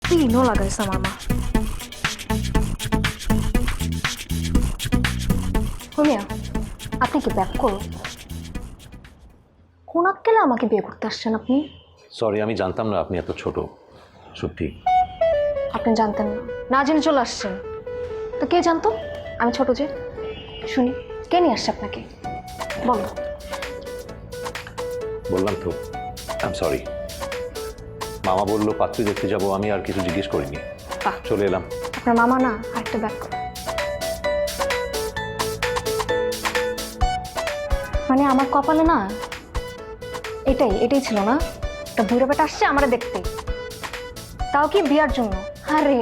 পিনও লাগাইছে আমার মা। হুমিয়া, আপনি কি ব্যাক করুন? কোন আক্কেলে আমাকে বিয়ে করতে আসছেন আপনি? সরি, আমি জানতাম না আপনি এত ছোট। সত্যি আপনি জানতেন না, না জেনে চলে আসছেন। তো কে জানতো আমি ছোট যে? শুনি, কে নিয়ে আসছে আপনাকে বলো। বললাম তো, আই এম সরি। মামা বললো পাত্রী দেখতে যাব, আমি আর কিছু জিজ্ঞেস করিনি, চলে এলাম। আপনার মামা না, আরেকটা ব্যাক করো। মানে আমার কপালে না এটাই ছিল না, একটা বুড়ো বেটা আসছে আমারে দেখতে, তাও কি বিয়ার জন্য। আরে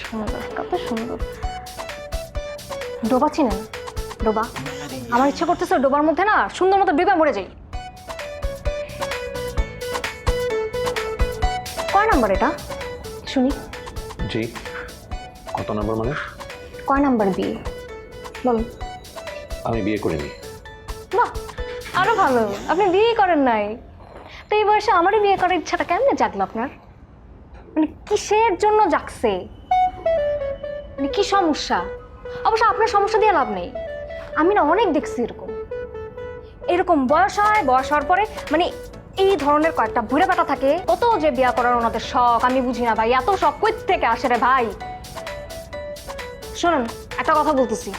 সুন্দর, কত সুন্দর। ডোবা চিনেন? ডোবা, আমার ইচ্ছা করতেছে ডোবার মধ্যে না সুন্দর মতো ডুবে মরে যাই। কয় নাম্বার এটা শুনি? জি, কত নম্বর মানে? কয় নাম্বার বিয়ে বলুন। আমি বিয়ে করিনি। বাহ, আরো ভালো, আপনি বিয়ে করেন নাই। তো এই বয়সে আমারই বিয়ে করার ইচ্ছাটা কেমনে জাগলো আপনার? মানে কিসের জন্য জাগছে? মানে কি সমস্যা? অবশ্য আপনার সমস্যা দিয়ে লাভ নেই। আমি না অনেক দেখছি এরকম এরকম বয়স হওয়ার পরে মানে এই ধরনের কয়েকটা বুড়ে বেটা থাকে, কত যে বিয়ে করার ওনাদের শখ আমি বুঝি না ভাই। এত শখ কই থেকে আসে রে ভাই? শোনেন, একটা কথা বলতেছি,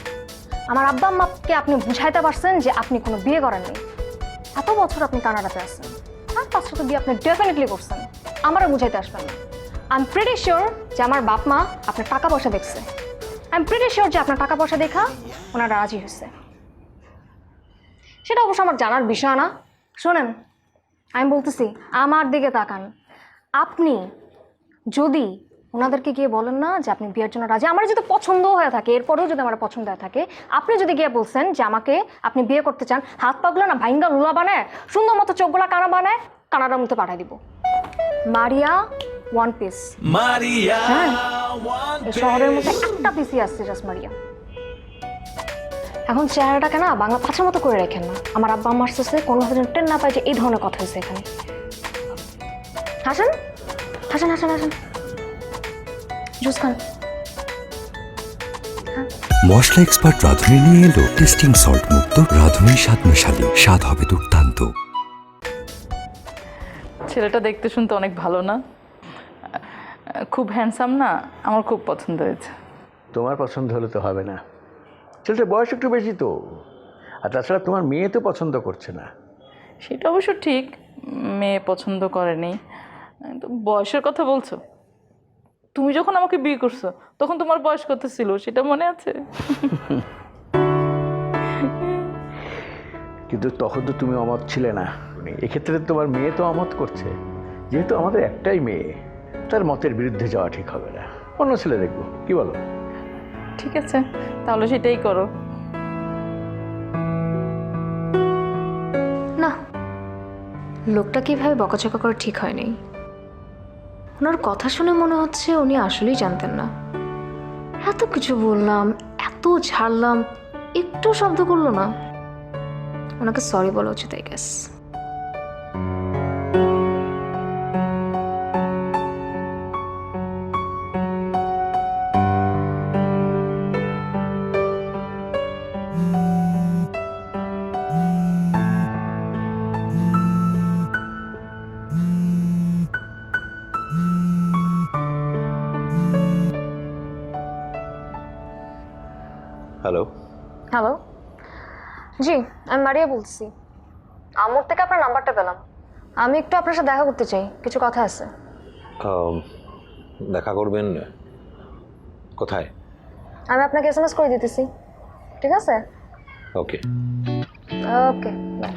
আমার আব্বা আম্মাকে আপনি বুঝাইতে পারছেন যে আপনি কোনো বিয়ে করেননি। এত বছর আপনি কানাডাতে আছেন, আর 5টা তো বিয়ে আপনি ডেফিনেটলি করছেন। আমারও বুঝাইতে আসবেন না। আই এম প্রিটি শিওর যে আমার বাপ মা আপনার টাকা পয়সা দেখছে। আই এম প্রিটি শিওর যে আপনার টাকা পয়সা দেখা ওনারা রাজি হয়েছে। সেটা অবশ্য আমার জানার বিষয় না। শোনেন, আমি বলতেছি আমার দিকে তাকান। আপনি যদি ওনাদেরকে গিয়ে বলেন না যে আপনি বিয়ের জন্য রাজি, আমার যদি পছন্দ হয়ে থাকে, এরপরেও যদি আমার পছন্দ হয়ে থাকে, আপনি যদি গিয়ে বলছেন যে আমাকে আপনি বিয়ে করতে চান, হাত পাগুলো না ভাইঙ্গা লুলা বানায়, সুন্দর মতো চোখগুলা কানা বানায়, কানাডার মতো পাঠাই দিব। মারিয়া ওয়ান পিস। মারিয়া হ্যাঁ, এই শহরের মধ্যে একটা পিসই আসছে, জাস্ট মারিয়া। এখন চেহারাটাকে না বাংলা পাঁচের মতো করে রেখেন না। আমার আব্বা আমার আসতেছে কোনো যেন টেন না পায় যে এই ধরনের কথা হয়েছে এখানে। হাসেন হাসেন হাসেন হাসেন, জুস খান। মশলা এক্সপার্ট রাঁধুনি নিয়ে এলো টেস্টিং সল্ট মুক্ত রাঁধুনি স্বাদ মেশালি, স্বাদ হবে দুর্দান্ত। ছেলেটা দেখতে শুনতে অনেক ভালো না? খুব হ্যান্ডসাম না? আমার খুব পছন্দ হয়েছে। তোমার পছন্দ হলে তো হবে না, ছেলেটার বয়স একটু বেশি তো, আর তাছাড়া তোমার মেয়ে তো পছন্দ করছে না। সেটা অবশ্য ঠিক, মেয়ে পছন্দ করেনি। তো বয়সের কথা বলছো? তুমি যখন আমাকে বিয়ে করছো তখন তোমার বয়স কত ছিল সেটা মনে আছে? কিন্তু তখন তো তুমি অমত ছিলে না। এক্ষেত্রে তোমার মেয়ে তো অমত করছে, যেহেতু আমাদের একটাই মেয়ে, তার মতের বিরুদ্ধে যাওয়া ঠিক হবে না। অন্য ছেলে দেখবো, কি বলো? ঠিক আছে, তাহলে সেটাই করো। না, লোকটা কিভাবে বকাঝকা করে ঠিক হয়নি। ওনার কথা শুনে মনে হচ্ছে উনি আসলেই জানতেন না। এত কিছু বললাম, এত ছাড়লাম, একটু শব্দ করলো না। ওনাকে সরি বলা উচিত, আই গেস। হ্যালো। হ্যালো, জি আমি মারিয়া বলছি। আমর থেকে আপনার নাম্বারটা পেলাম। আমি একটু আপনার সাথে দেখা করতে চাই, কিছু কথা আছে। দেখা করবেন কোথায়? আমি আপনাকে এসএমএস করে দিতেছি, ঠিক আছে? ওকে। ওকে, বাই।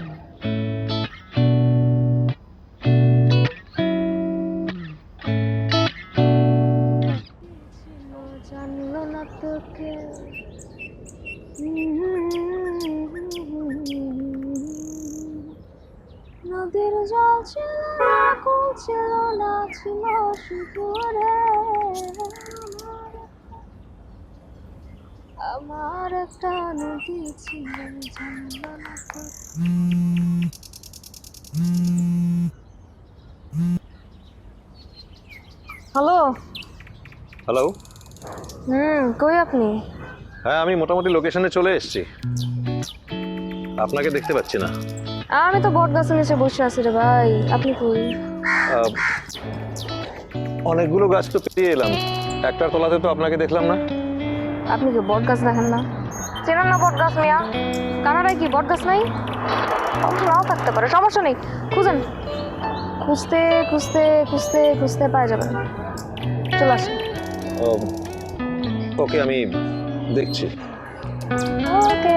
জানলো না তোকে নদীর জল ছিল না, কুল ছিল না, ছিল শুধু রে আমার একটা নদী ছিল, জানলো না তোকে। Hello, hello. কই আপনি? হ্যাঁ, আমি মোটামুটি লোকেশনে চলে এসেছি। আপনাকে দেখতে পাচ্ছি না। আমি তো বট গাছের নিচে বসে আছি রে ভাই, আপনি কই? আহ, অনেকগুলো গাছ তো পেয়ে এলাম, একটার তলাতে তো আপনাকে দেখলাম না। আপনি কি বট গাছ দেখেন না? চেনেন না বট গাছ মিয়া? কানাডায় কি বট গাছ নাই? নাও থাকতে পারে, সমস্যা নেই, খুঁজেন। খুঁজতে খুঁজতে খুঁজতে খুঁজতে পাওয়া যাবেন। চলে আসেন। ওকে, আমি দেখছি। ওকে।